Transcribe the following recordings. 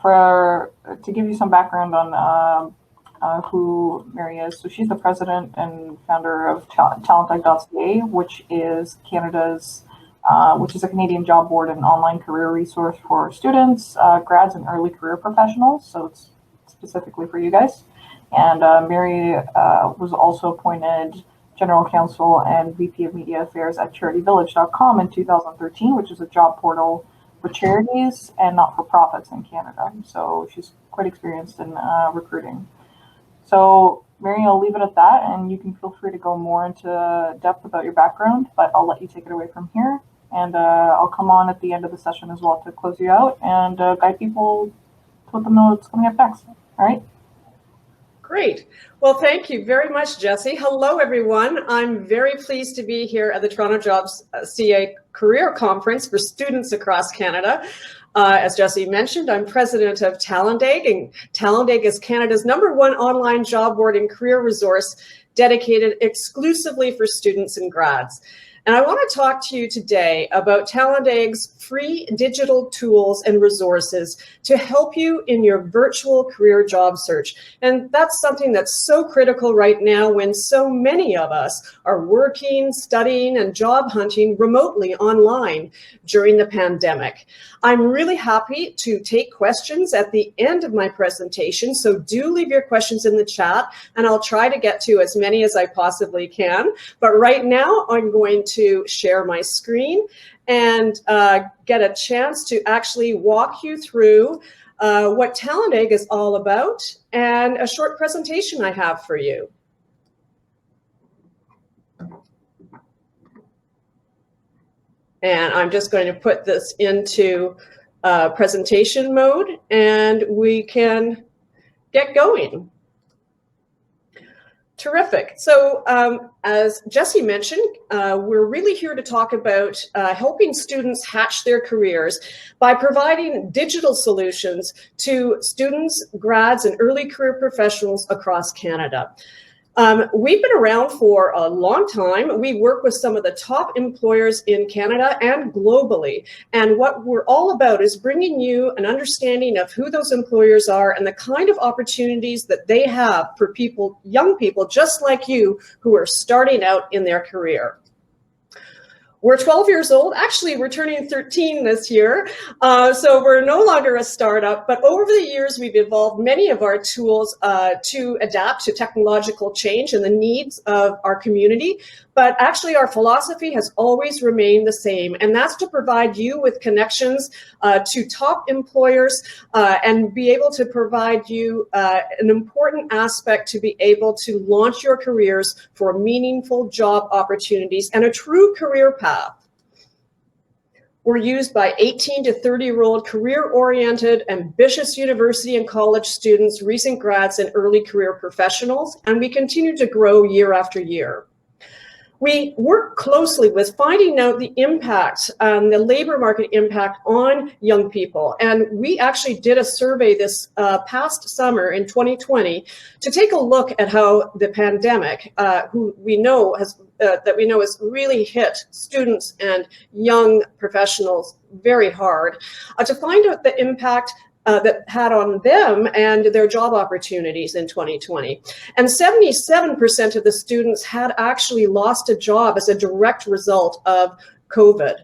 to give you some background on who Mary is, so she's the president and founder of TalentEgg.ca, which is a Canadian job board and online career resource for students, grads, and early career professionals. So it's specifically for you guys. And Mary was also appointed General Counsel and VP of Media Affairs at CharityVillage.com in 2013, which is a job portal for charities and not-for-profits in Canada. So she's quite experienced in recruiting. So Mary, I'll leave it at that, and you can feel free to go more into depth about your background, but I'll let you take it away from here. And I'll come on at the end of the session as well to close you out and guide people to let them know what's coming up next. All right? Great. Well, thank you very much, Jessie. Hello, everyone. I'm very pleased to be here at the Toronto Jobs CA Career Conference for students across Canada. As Jessie mentioned, I'm president of TalentEgg, and TalentEgg is Canada's #1 online job board and career resource dedicated exclusively for students and grads. And I want to talk to you today about TalentEgg's free digital tools and resources to help you in your virtual career job search. And that's something that's so critical right now when so many of us are working, studying, and job hunting remotely online during the pandemic. I'm really happy to take questions at the end of my presentation, so do leave your questions in the chat, and I'll try to get to as many as I possibly can. But right now, I'm going to share my screen and get a chance to actually walk you through what TalentEgg is all about and a short presentation I have for you. And I'm just going to put this into presentation mode and we can get going. Terrific. So as Jessie mentioned, we're really here to talk about helping students hatch their careers by providing digital solutions to students, grads, and early career professionals across Canada. We've been around for a long time. We work with some of the top employers in Canada and globally. And what we're all about is bringing you an understanding of who those employers are and the kind of opportunities that they have for people, young people just like you, who are starting out in their career. We're 12 years old. Actually, we're turning 13 this year. So we're no longer a startup, but over the years, we've evolved many of our tools to adapt to technological change and the needs of our community. But actually, our philosophy has always remained the same, and that's to provide you with connections to top employers and be able to provide you an important aspect to be able to launch your careers for meaningful job opportunities and a true career path. We're used by 18 to 30-year-old career-oriented, ambitious university and college students, recent grads, and early career professionals, and we continue to grow year after year. We work closely with finding out the impact, the labor market impact on young people. And we actually did a survey this past summer in 2020 to take a look at how the pandemic, who we know has really hit students and young professionals very hard, to find out the impact that had on them and their job opportunities in 2020. And 77% of the students had actually lost a job as a direct result of COVID.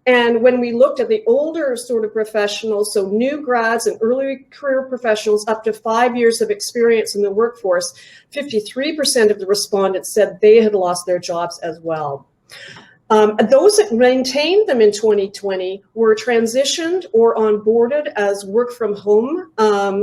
And when we looked at the older sort of professionals, so new grads and early career professionals up to 5 years of experience in the workforce, 53% of the respondents said they had lost their jobs as well. Those that maintained them in 2020 were transitioned or onboarded as work from home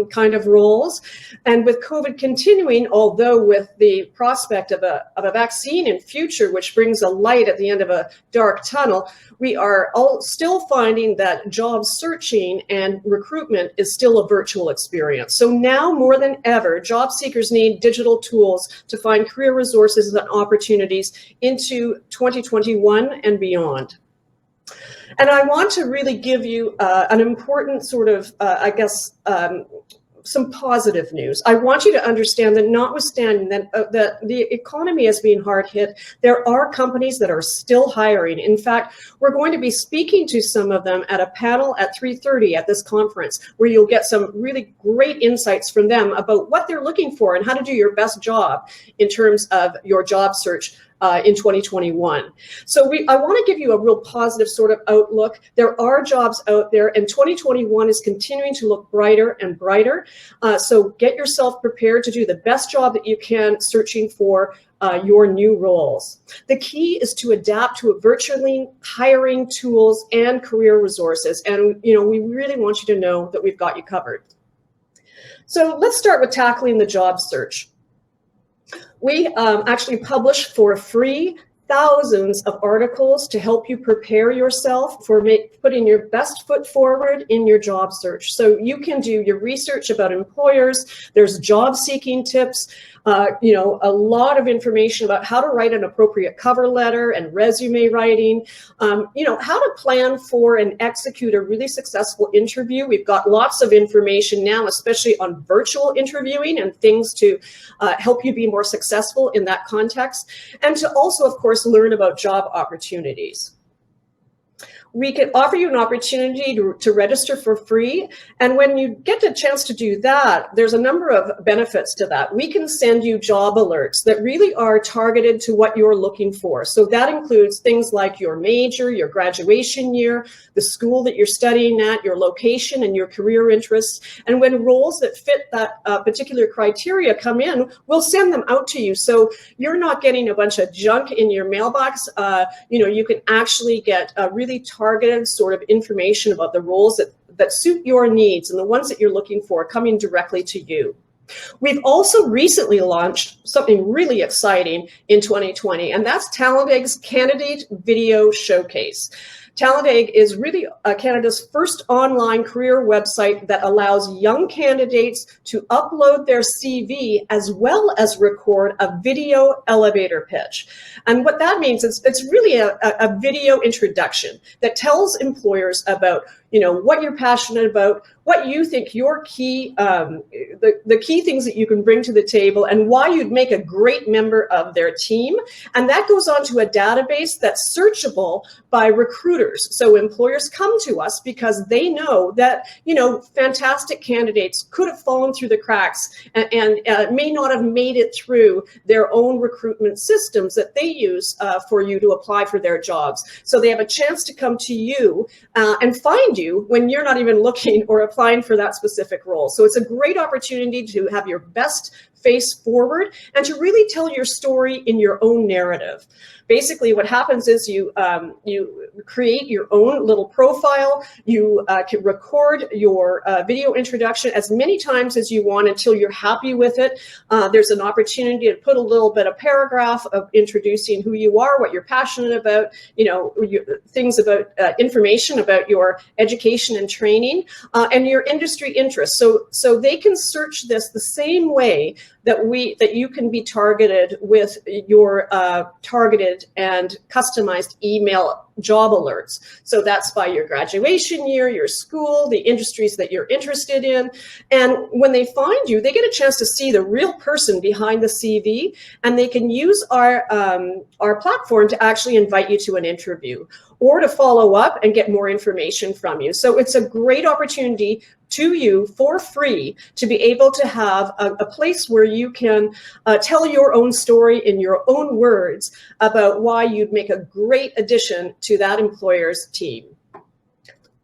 kind of roles. And with COVID continuing, although with the prospect of a vaccine in future, which brings a light at the end of a dark tunnel, we are all still finding that job searching and recruitment is still a virtual experience. So now more than ever, job seekers need digital tools to find career resources and opportunities into 2021 and beyond. And I want to really give you an important sort of, some positive news. I want you to understand that notwithstanding that, that the economy has been hard hit, there are companies that are still hiring. In fact, we're going to be speaking to some of them at a panel at 3:30 at this conference, where you'll get some really great insights from them about what they're looking for and how to do your best job in terms of your job search in 2021. So I want to give you a real positive sort of outlook. There are jobs out there, and 2021 is continuing to look brighter and brighter. So get yourself prepared to do the best job that you can searching for your new roles. The key is to adapt to virtually hiring tools and career resources. And we really want you to know that we've got you covered. So let's start with tackling the job search. We actually publish for free thousands of articles to help you prepare yourself for putting your best foot forward in your job search. So you can do your research about employers. There's job seeking tips, a lot of information about how to write an appropriate cover letter and resume writing, how to plan for and execute a really successful interview. We've got lots of information now, especially on virtual interviewing and things to help you be more successful in that context, and to also, of course, learn about job opportunities. We can offer you an opportunity to register for free. And when you get the chance to do that, there's a number of benefits to that. We can send you job alerts that really are targeted to what you're looking for. So that includes things like your major, your graduation year, the school that you're studying at, your location, and your career interests. And when roles that fit that particular criteria come in, we'll send them out to you. So you're not getting a bunch of junk in your mailbox. You can actually get a really targeted sort of information about the roles that suit your needs and the ones that you're looking for coming directly to you. We've also recently launched something really exciting in 2020, and that's TalentEgg's Candidate Video Showcase. TalentEgg is really Canada's first online career website that allows young candidates to upload their CV as well as record a video elevator pitch. And what that means is it's really a video introduction that tells employers about what you're passionate about, what you think your key, the key things that you can bring to the table, and why you'd make a great member of their team. And that goes onto a database that's searchable by recruiters. So employers come to us because they know that, fantastic candidates could have fallen through the cracks and may not have made it through their own recruitment systems that they use for you to apply for their jobs. So they have a chance to come to you and find you when you're not even looking or applying for that specific role. So it's a great opportunity to have your best face forward and to really tell your story in your own narrative. Basically, what happens is you create your own little profile. You can record your video introduction as many times as you want until you're happy with it. There's an opportunity to put a little bit of paragraph of introducing who you are, what you're passionate about, things about information about your education and training, and your industry interests. So they can search this the same way that you can be targeted with your targeted and customized email job alerts. So that's by your graduation year, your school, the industries that you're interested in. And when they find you, they get a chance to see the real person behind the CV, and they can use our platform to actually invite you to an interview or to follow up and get more information from you. So it's a great opportunity to you for free to be able to have a place where you can tell your own story in your own words about why you'd make a great addition to that employer's team.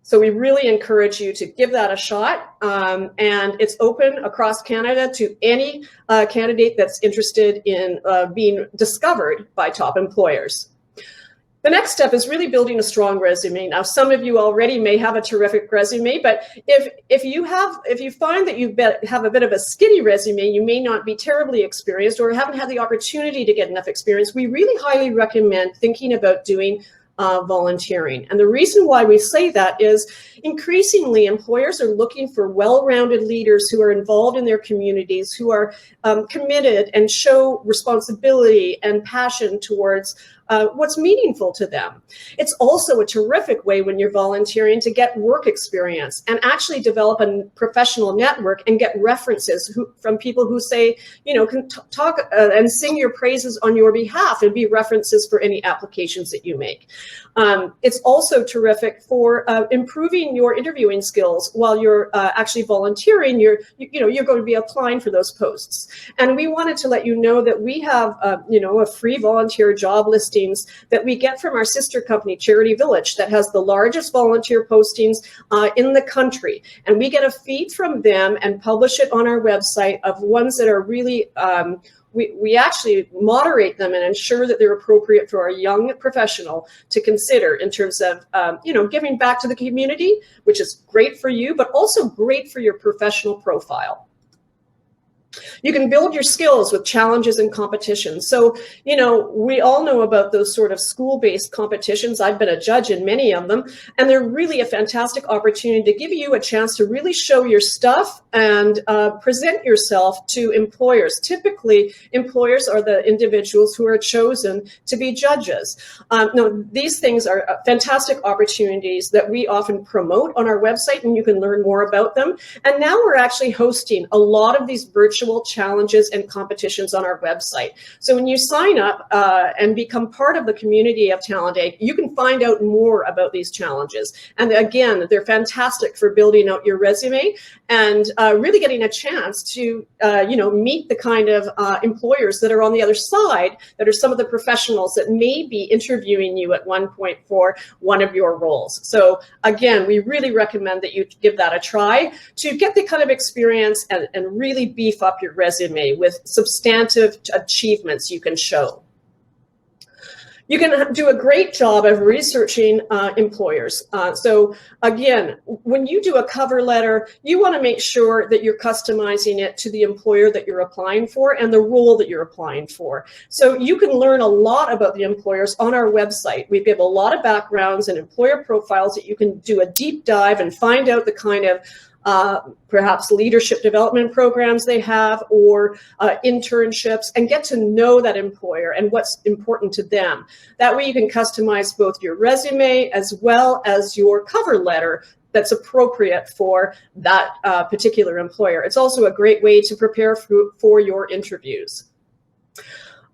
So we really encourage you to give that a shot, and it's open across Canada to any candidate that's interested in being discovered by top employers. The next step is really building a strong resume. Now, some of you already may have a terrific resume, but if you find that you have a bit of a skinny resume, you may not be terribly experienced or haven't had the opportunity to get enough experience, we really highly recommend thinking about doing volunteering. And the reason why we say that is increasingly employers are looking for well-rounded leaders who are involved in their communities, who are committed and show responsibility and passion towards what's meaningful to them. It's also a terrific way when you're volunteering to get work experience and actually develop a professional network and get references from people who say, can talk and sing your praises on your behalf and be references for any applications that you make. It's also terrific for improving your interviewing skills while you're actually volunteering. You're going to be applying for those posts. And we wanted to let you know that we have, a free volunteer job listings that we get from our sister company, Charity Village, that has the largest volunteer postings in the country. And we get a feed from them and publish it on our website of ones that are really, we actually moderate them and ensure that they're appropriate for a young professional to consider in terms of, giving back to the community, which is great for you, but also great for your professional profile. You can build your skills with challenges and competitions. So, we all know about those sort of school-based competitions. I've been a judge in many of them, and they're really a fantastic opportunity to give you a chance to really show your stuff and present yourself to employers. Typically, employers are the individuals who are chosen to be judges. These things are fantastic opportunities that we often promote on our website, and you can learn more about them. And now we're actually hosting a lot of these virtual challenges and competitions on our website. So when you sign up and become part of the community of TalentEgg, you can find out more about these challenges. And again, they're fantastic for building out your resume and really getting a chance to, meet the kind of employers that are on the other side, that are some of the professionals that may be interviewing you at one point for one of your roles. So again, we really recommend that you give that a try to get the kind of experience and really beef up your resume with substantive achievements you can show. You can do a great job of researching employers. So again, when you do a cover letter, you want to make sure that you're customizing it to the employer that you're applying for and the role that you're applying for. So you can learn a lot about the employers on our website. We give a lot of backgrounds and employer profiles that you can do a deep dive and find out the kind of perhaps leadership development programs they have or internships, and get to know that employer and what's important to them. That way you can customize both your resume as well as your cover letter that's appropriate for that particular employer. It's also a great way to prepare for your interviews.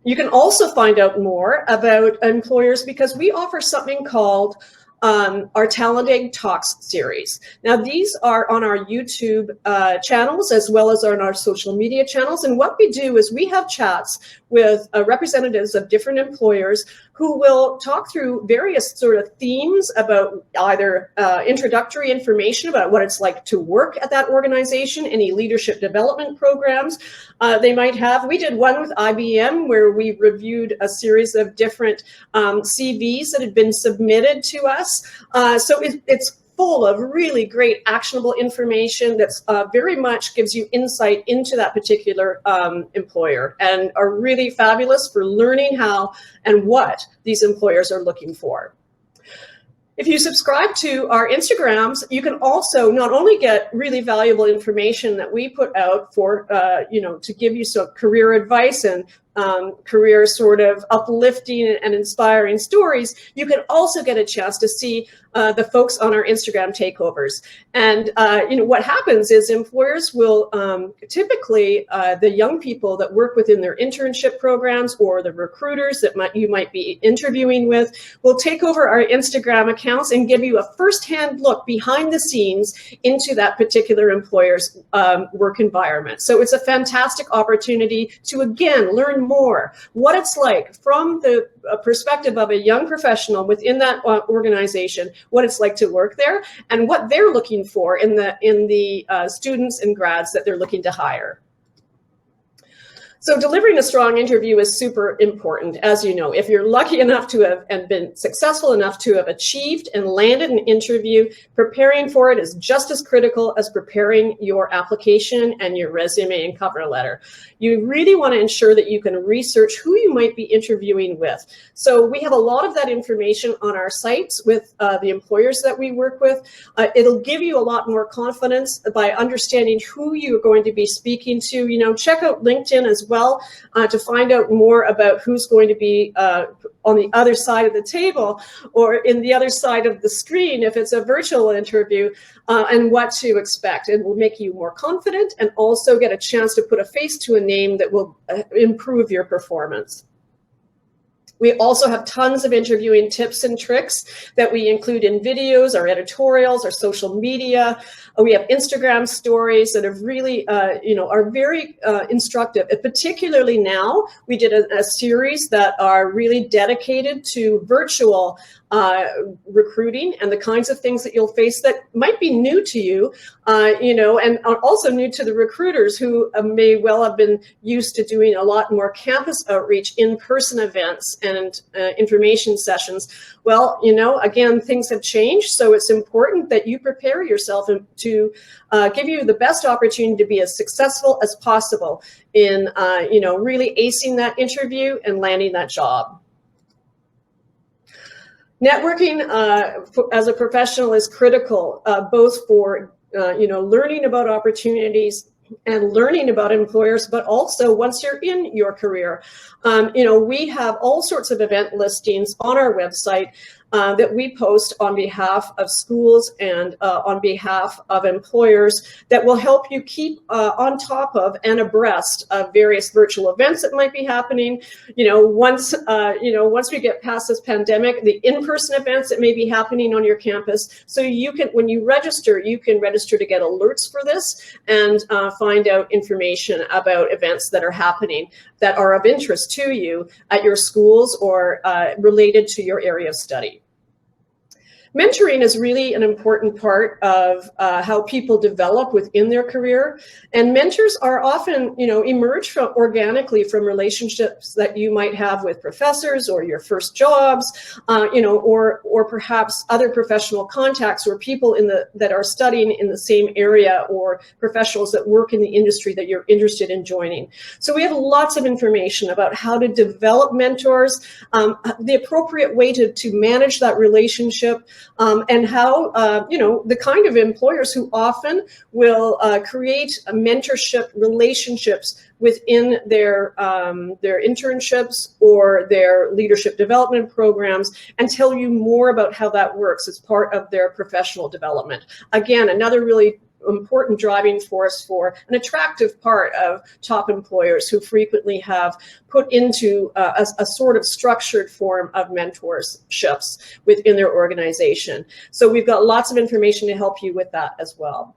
You can also find out more about employers because we offer something called our TalentEgg Talks series. Now, these are on our YouTube channels as well as on our social media channels. And what we do is we have chats with representatives of different employers who will talk through various sort of themes about either introductory information about what it's like to work at that organization, any leadership development programs they might have. We did one with IBM where we reviewed a series of different CVs that had been submitted to us. So it's full of really great actionable information that's very much gives you insight into that particular employer and are really fabulous for learning how and what these employers are looking for. If you subscribe to our Instagrams, you can also not only get really valuable information that we put out for, to give you some career advice and career sort of uplifting and inspiring stories, you can also get a chance to see the folks on our Instagram takeovers. And what happens is employers will typically, the young people that work within their internship programs or the recruiters that you might be interviewing with will take over our Instagram accounts and give you a firsthand look behind the scenes into that particular employer's work environment. So it's a fantastic opportunity to, again, learn more what it's like from the perspective of a young professional within that organization, what it's like to work there, and what they're looking for in the students and grads that they're looking to hire. So delivering a strong interview is super important. As you know, if you're lucky enough to have and been successful enough to have achieved and landed an interview, preparing for it is just as critical as preparing your application and your resume and cover letter. You really want to ensure that you can research who you might be interviewing with. So we have a lot of that information on our sites with the employers that we work with. It'll give you a lot more confidence by understanding who you're going to be speaking to. Check out LinkedIn as well well to find out more about who's going to be on the other side of the table or in the other side of the screen if it's a virtual interview, and what to expect. It will make you more confident and also get a chance to put a face to a name that will improve your performance. We also have tons of interviewing tips and tricks that we include in videos, our editorials, our social media. We have Instagram stories that have really, are very instructive. And particularly now, we did a series that are really dedicated to virtual recruiting and the kinds of things that you'll face that might be new to you, and are also new to the recruiters who may well have been used to doing a lot more campus outreach, in-person events and information sessions. Well, again, things have changed, so it's important that you prepare yourself to give you the best opportunity to be as successful as possible in, really acing that interview and landing that job. Networking as a professional is critical, both for learning about opportunities and learning about employers, but also once you're in your career. We have all sorts of event listings on our website that we post on behalf of schools and on behalf of employers that will help you keep on top of and abreast of various virtual events that might be happening. Once we get past this pandemic, the in-person events that may be happening on your campus. So you can, when you register to get alerts for this and find out information about events that are happening that are of interest to you at your schools or related to your area of study. Mentoring is really an important part of how people develop within their career, and mentors are often, emerge organically from relationships that you might have with professors or your first jobs, or perhaps other professional contacts or people that are studying in the same area or professionals that work in the industry that you're interested in joining. So we have lots of information about how to develop mentors, the appropriate way to manage that relationship. And how, the kind of employers who often will create mentorship relationships within their internships or their leadership development programs and tell you more about how that works as part of their professional development. Again, another really important driving force for an attractive part of top employers who frequently have put into a sort of structured form of mentorships within their organization. So we've got lots of information to help you with that as well.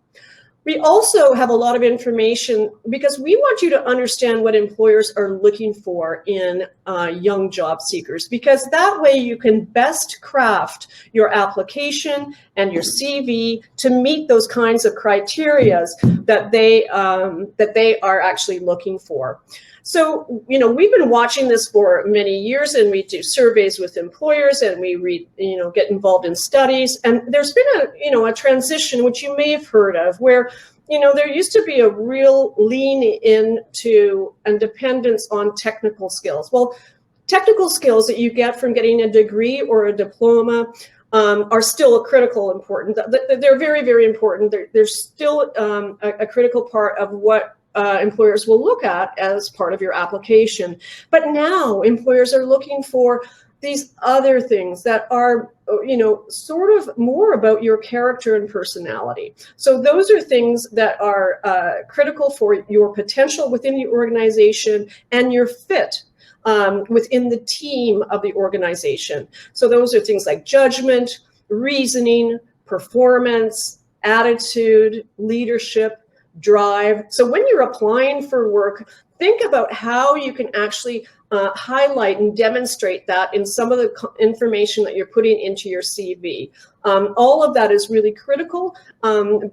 We also have a lot of information because we want you to understand what employers are looking for in young job seekers, because that way you can best craft your application and your CV to meet those kinds of criteria that they are actually looking for. So, we've been watching this for many years, and we do surveys with employers, and we read, get involved in studies. And there's been a transition, which you may have heard of, where, there used to be a real lean into and dependence on technical skills. Well, technical skills that you get from getting a degree or a diploma are still important. They're very, very important. They're still a critical part of what employers will look at as part of your application. But now employers are looking for these other things that are, sort of more about your character and personality. So those are things that are critical for your potential within the organization and your fit within the team of the organization. So those are things like judgment, reasoning, performance, attitude, leadership, drive. So when you're applying for work, think about how you can actually highlight and demonstrate that in some of the information that you're putting into your CV. All of that is really critical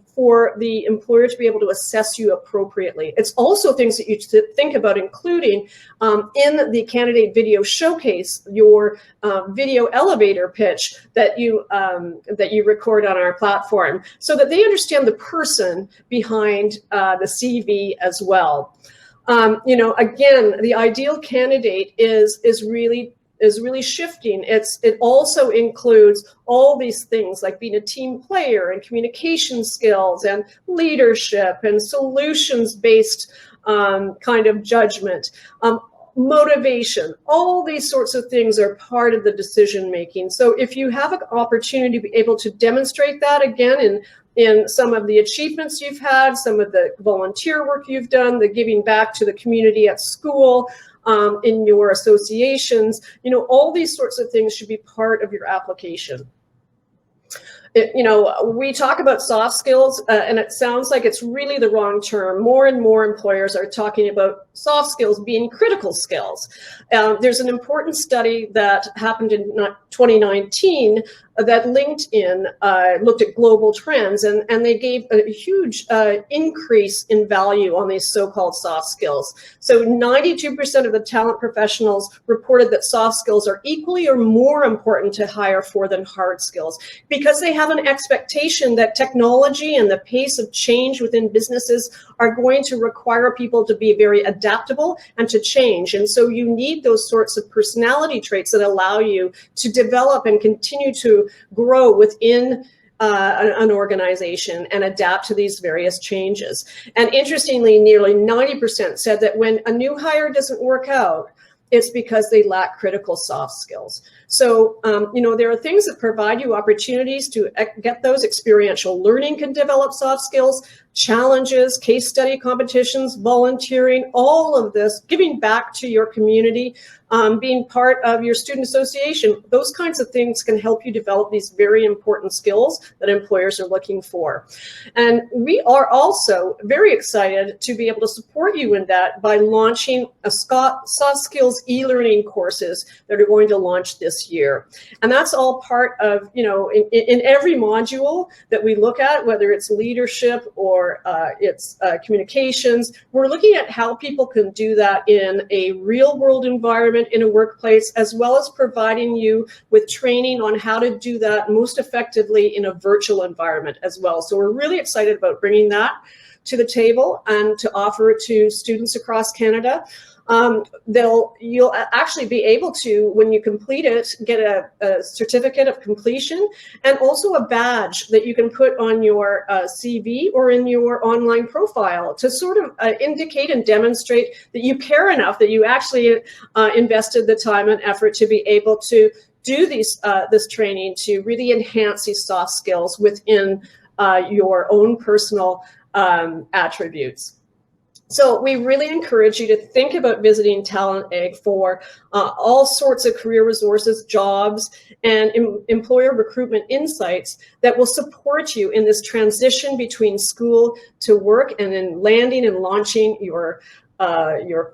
for the employer to be able to assess you appropriately. It's also things that you think about including in the candidate video showcase, your video elevator pitch that you record on our platform, so that they understand the person behind the CV as well. Again, the ideal candidate is really is really shifting. It also includes all these things like being a team player and communication skills and leadership and solutions-based kind of judgment, motivation. All these sorts of things are part of the decision making. So if you have an opportunity to be able to demonstrate that again in some of the achievements you've had, some of the volunteer work you've done, the giving back to the community at school, in your associations, all these sorts of things should be part of your application. We talk about soft skills, and it sounds like it's really the wrong term. More and more employers are talking about soft skills being critical skills. There's an important study that happened in 2019 that LinkedIn looked at global trends, and they gave a huge increase in value on these so-called soft skills. So 92% of the talent professionals reported that soft skills are equally or more important to hire for than hard skills, because they have an expectation that technology and the pace of change within businesses are going to require people to be very adaptable and to change. And so you need those sorts of personality traits that allow you to develop and continue to grow within an organization and adapt to these various changes. And interestingly, nearly 90% said that when a new hire doesn't work out, it's because they lack critical soft skills. So, there are things that provide you opportunities to get those. Experiential learning can develop soft skills, challenges, case study competitions, volunteering, all of this, giving back to your community, being part of your student association. Those kinds of things can help you develop these very important skills that employers are looking for. And we are also very excited to be able to support you in that by launching a soft skills e-learning courses that are going to launch this year. And that's all part of, in every module that we look at, whether it's leadership or it's communications, we're looking at how people can do that in a real world environment, in a workplace, as well as providing you with training on how to do that most effectively in a virtual environment as well. So we're really excited about bringing that to the table and to offer it to students across Canada. You'll actually be able to, when you complete it, get a certificate of completion and also a badge that you can put on your CV or in your online profile to sort of indicate and demonstrate that you care enough, that you actually invested the time and effort to be able to do this training to really enhance these soft skills within your own personal attributes. So we really encourage you to think about visiting TalentEgg for all sorts of career resources, jobs, and employer recruitment insights that will support you in this transition between school to work and then landing and launching your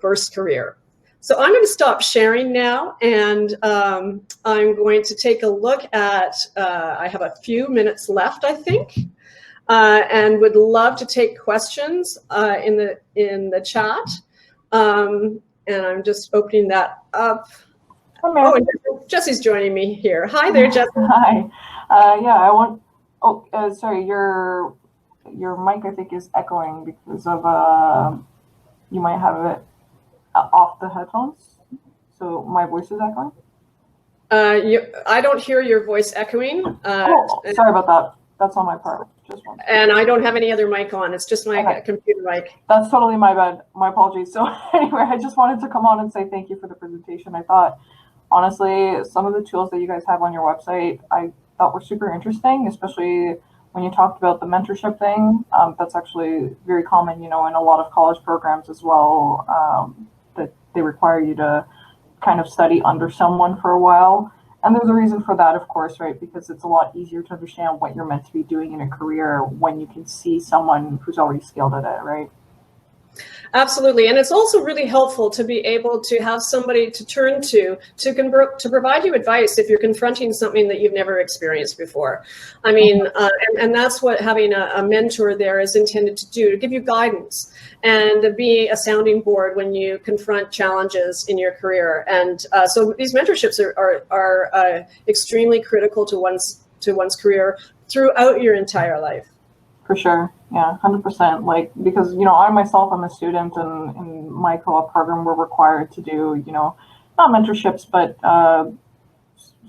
first career. So I'm going to stop sharing now, and I'm going to take a look at, I have a few minutes left, I think. And would love to take questions in the chat. And I'm just opening that up. Oh, and Jesse's joining me here. Hi there, Jesse. Hi. Yeah, I want. Oh, sorry. Your mic, I think, is echoing because of you might have it off the headphones. So my voice is echoing. I don't hear your voice echoing. Sorry about that. That's on my part. And I don't have any other mic on. It's just my computer mic. That's totally my bad. My apologies. So anyway, I just wanted to come on and say thank you for the presentation. I thought, honestly, some of the tools that you guys have on your website, I thought were super interesting, especially when you talked about the mentorship thing. That's actually very common, in a lot of college programs as well, that they require you to kind of study under someone for a while. And there's a reason for that, of course, right? Because it's a lot easier to understand what you're meant to be doing in a career when you can see someone who's already skilled at it, right? Absolutely. And it's also really helpful to be able to have somebody to turn to provide you advice if you're confronting something that you've never experienced before. I mean, and that's what having a mentor there is intended to do, to give you guidance and to be a sounding board when you confront challenges in your career. And so these mentorships are extremely critical to one's career throughout your entire life. For sure. Yeah, 100%. Because, I myself, I'm a student, and in my co-op program, we're required to do, not not mentorships, but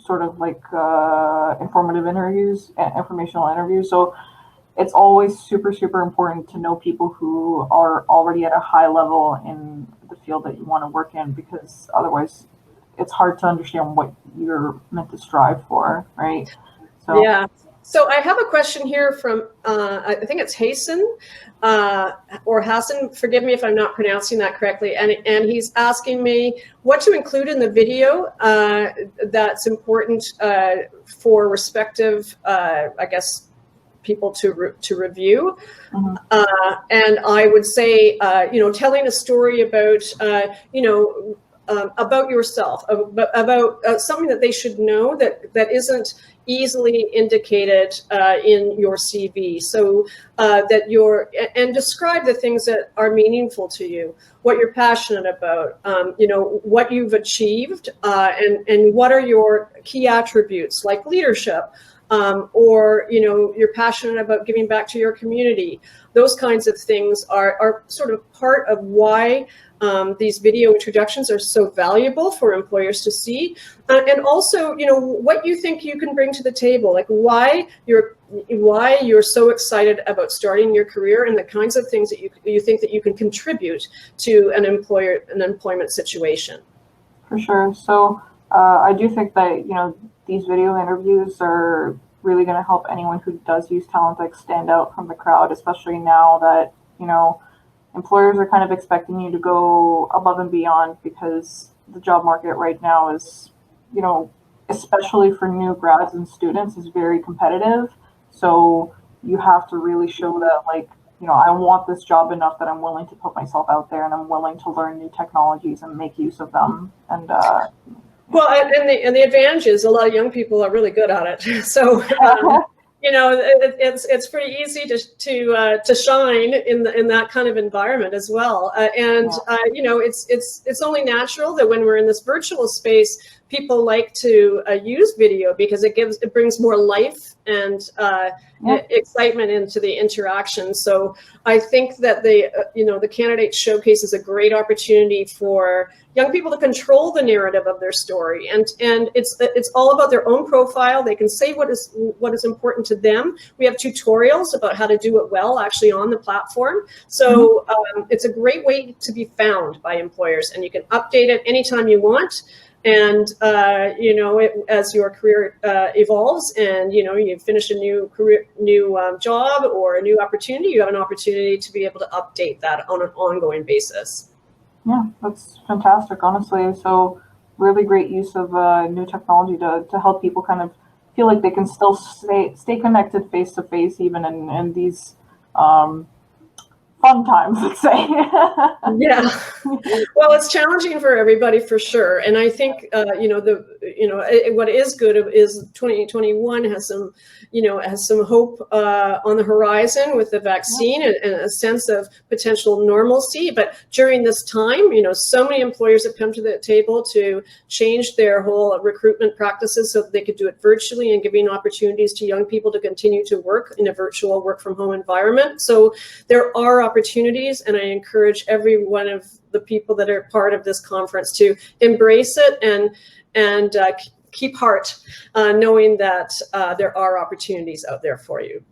sort of like informative interviews, informational interviews. So it's always super, super important to know people who are already at a high level in the field that you want to work in, because otherwise it's hard to understand what you're meant to strive for, right? So yeah. So I have a question here from, I think it's Hasan, or Hassan, forgive me if I'm not pronouncing that correctly. And he's asking me what to include in the video that's important for respective, I guess, people to review. mm-hmm. And I would say, telling a story about, about yourself, about something that they should know that isn't easily indicated in your CV. So and describe the things that are meaningful to you, what you're passionate about, what you've achieved, and what are your key attributes like leadership, or you're passionate about giving back to your community. Those kinds of things are sort of part of why these video introductions are so valuable for employers to see, and also what you think you can bring to the table, like why you're so excited about starting your career, and the kinds of things that you think that you can contribute to an employment situation. For sure. So I do think that these video interviews are really going to help anyone who does use TalentEgg stand out from the crowd, especially now that employers are kind of expecting you to go above and beyond, because the job market right now is, especially for new grads and students, is very competitive. So you have to really show that, I want this job enough that I'm willing to put myself out there, and I'm willing to learn new technologies and make use of them. And well, and the advantage is a lot of young people are really good at it. So it's pretty easy to shine in that kind of environment as well. It's only natural that when we're in this virtual space, people like to use video, because it brings more life and excitement into the interaction. So I think that the candidate showcase is a great opportunity for young people to control the narrative of their story, and it's all about their own profile. They can say what is important to them. We have tutorials about how to do it well actually on the platform. So it's a great way to be found by employers, and you can update it anytime you want. And as your career evolves, and you finish a new job or a new opportunity, you have an opportunity to be able to update that on an ongoing basis. Yeah, that's fantastic, honestly. So really great use of new technology to help people kind of feel like they can still stay connected face to face, even in these fun times, let's say. Yeah. Well, it's challenging for everybody for sure. And I think, what is good is 2021 has some hope on the horizon with the vaccine, and a sense of potential normalcy. But during this time, so many employers have come to the table to change their whole recruitment practices so that they could do it virtually, and giving opportunities to young people to continue to work in a virtual work from home environment. So there are opportunities, and I encourage every one of the people that are part of this conference to embrace it and keep heart, knowing that there are opportunities out there for you.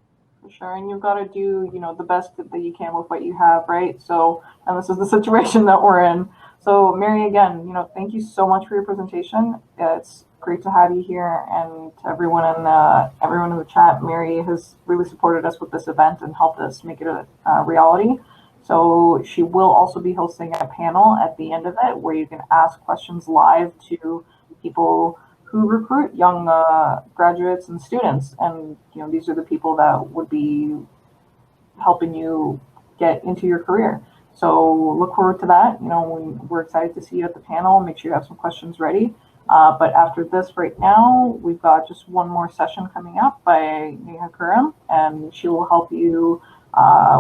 For sure, and you've got to do the best that you can with what you have, right? So, and this is the situation that we're in. So, Mary, again, thank you so much for your presentation. It's great to have you here, and to everyone in the chat. Mary has really supported us with this event and helped us make it a reality. So she will also be hosting a panel at the end of it, where you can ask questions live to people who recruit young graduates and students. And these are the people that would be helping you get into your career. So look forward to that. We're excited to see you at the panel. Make sure you have some questions ready. But after this, right now, we've got just one more session coming up by Neha Kuram, and she will help you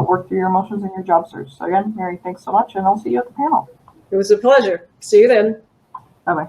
work through your emotions in your job search. So again, Mary, thanks so much, and I'll see you at the panel. It was a pleasure. See you then. Bye-bye.